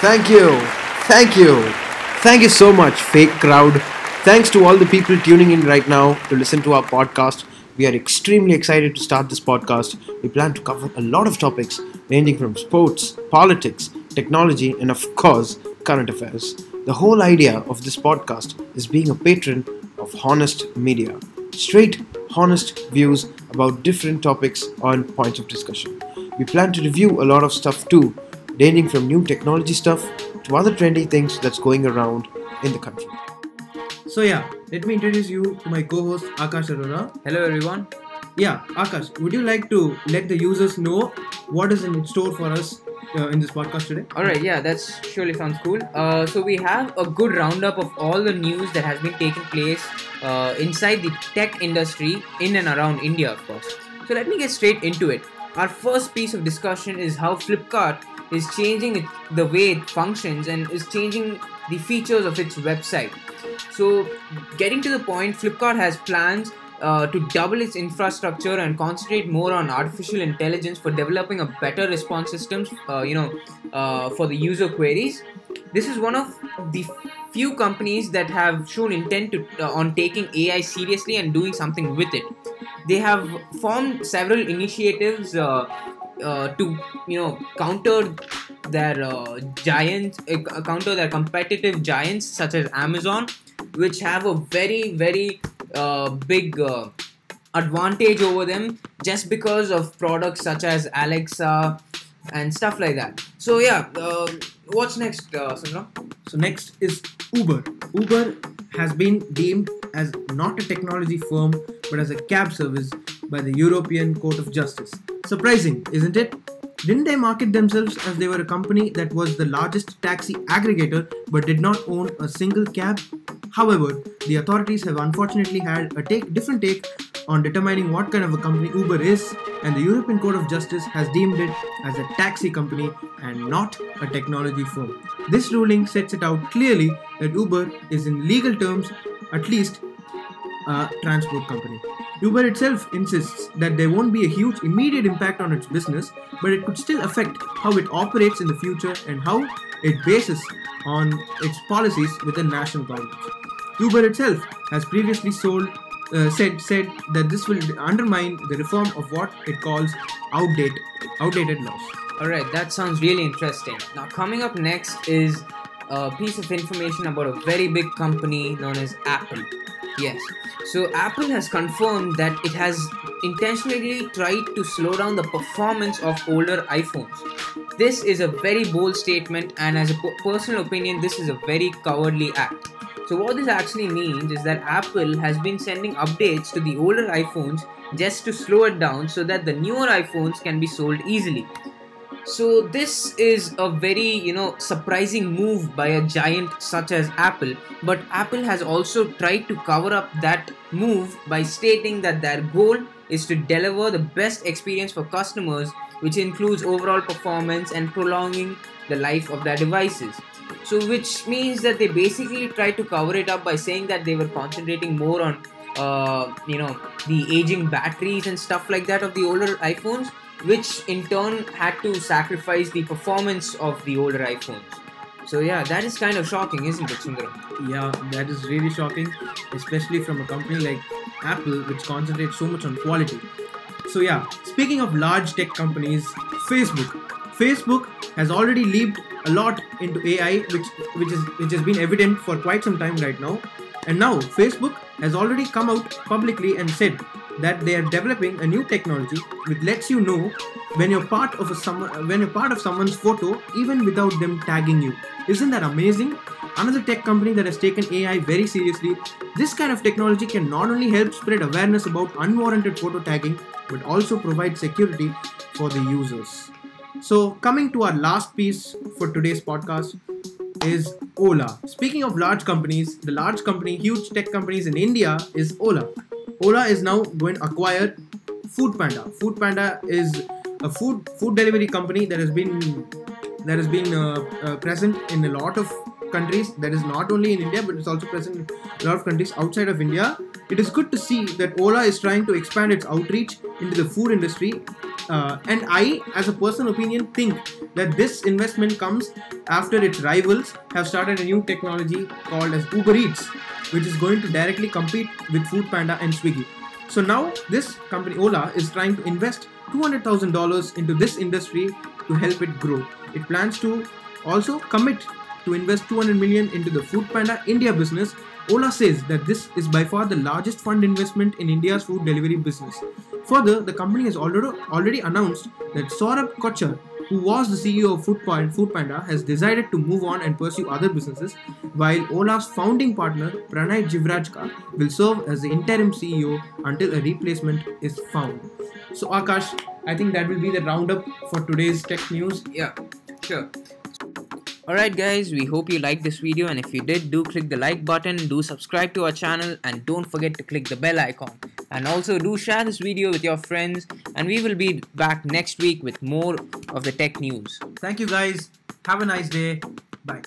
Thank you. Thank you. Thank you so much, fake crowd. Thanks to all the people tuning in right now to listen to our podcast. We are extremely excited to start this podcast. We plan to cover a lot of topics ranging from sports, politics, technology, and of course, current affairs. The whole idea of this podcast is being a patron of honest media. Straight, honest views about different topics on points of discussion. We plan to review a lot of stuff too, ranging from new technology stuff to other trendy things that's going around in the country. So let me introduce you to my co-host Aakash Arora. Hello everyone. Aakash, would you like to let the users know what is in store for us in this podcast today? Alright, that surely sounds cool. So we have a good roundup of all the news that has been taking place inside the tech industry in and around India, of course. So let me get straight into it. Our first piece of discussion is how Flipkart is changing the way it functions and is changing the features of its website. So getting to the point, Flipkart has plans to double its infrastructure and concentrate more on artificial intelligence for developing a better response systems for the user queries. This is one of the few companies that have shown intent on taking AI seriously and doing something with it. They have formed several initiatives to counter their counter their competitive giants such as Amazon, which have a very big advantage over them just because of products such as Alexa and stuff like that. So what's next, Sundaram? So next is Uber. Uber has been deemed as not a technology firm but as a cab service by the European Court of Justice. Surprising, isn't it? Didn't they market themselves as they were a company that was the largest taxi aggregator but did not own a single cab? However, the authorities have unfortunately had a different take on determining what kind of a company Uber is, and the European Court of Justice has deemed it as a taxi company and not a technology firm. This ruling sets it out clearly that Uber is in legal terms at least a transport company. Uber itself insists that there won't be a huge immediate impact on its business, but it could still affect how it operates in the future and how it bases on its policies within national governments. Uber itself has previously said that this will undermine the reform of what it calls outdated laws. Alright, that sounds really interesting. Now coming up next is a piece of information about a very big company known as Apple. Yes, so Apple has confirmed that it has intentionally tried to slow down the performance of older iPhones. This is a very bold statement, and as a personal opinion, this is a very cowardly act. So what this actually means is that Apple has been sending updates to the older iPhones just to slow it down so that the newer iPhones can be sold easily. So this is a very surprising move by a giant such as Apple, but Apple has also tried to cover up that move by stating that their goal is to deliver the best experience for customers, which includes overall performance and prolonging the life of their devices. So which means that they basically tried to cover it up by saying that they were concentrating more on the aging batteries and stuff like that of the older iPhones, which in turn had to sacrifice the performance of the older iPhones. So that is kind of shocking, isn't it, Sundaram? Yeah, that is really shocking, especially from a company like Apple, which concentrates so much on quality. So speaking of large tech companies, Facebook has already leaped a lot into AI, which has been evident for quite some time right now. And now Facebook has already come out publicly and said that they are developing a new technology which lets you know when you're part of someone's photo even without them tagging you. Isn't that amazing? Another tech company that has taken AI very seriously. This kind of technology can not only help spread awareness about unwarranted photo tagging, but also provide security for the users. So coming to our last piece for today's podcast is Ola. Speaking of large companies, huge tech companies in India is Ola. Ola is now going to acquire Foodpanda. Foodpanda is a food delivery company that has been present in a lot of countries. That is not only in India, but it's also present in a lot of countries outside of India. It is good to see that Ola is trying to expand its outreach into the food industry And I, as a personal opinion, think that this investment comes after its rivals have started a new technology called as Uber Eats, which is going to directly compete with Foodpanda and Swiggy. So now this company Ola is trying to invest $200,000 into this industry to help it grow. It plans to also commit to invest 200 million into the Foodpanda India business. Ola says that this is by far the largest fund investment in India's food delivery business. Further, the company has already announced that Saurabh Kochhar, who was the CEO of Foodpanda, has decided to move on and pursue other businesses, while Ola's founding partner Pranay Jivrajka will serve as the interim CEO until a replacement is found. So Aakash, I think that will be the roundup for today's tech news. Yeah, sure. Alright guys, we hope you liked this video, and if you did, do click the like button, do subscribe to our channel, and don't forget to click the bell icon. And also do share this video with your friends, and we will be back next week with more of the tech news. Thank you guys. Have a nice day. Bye.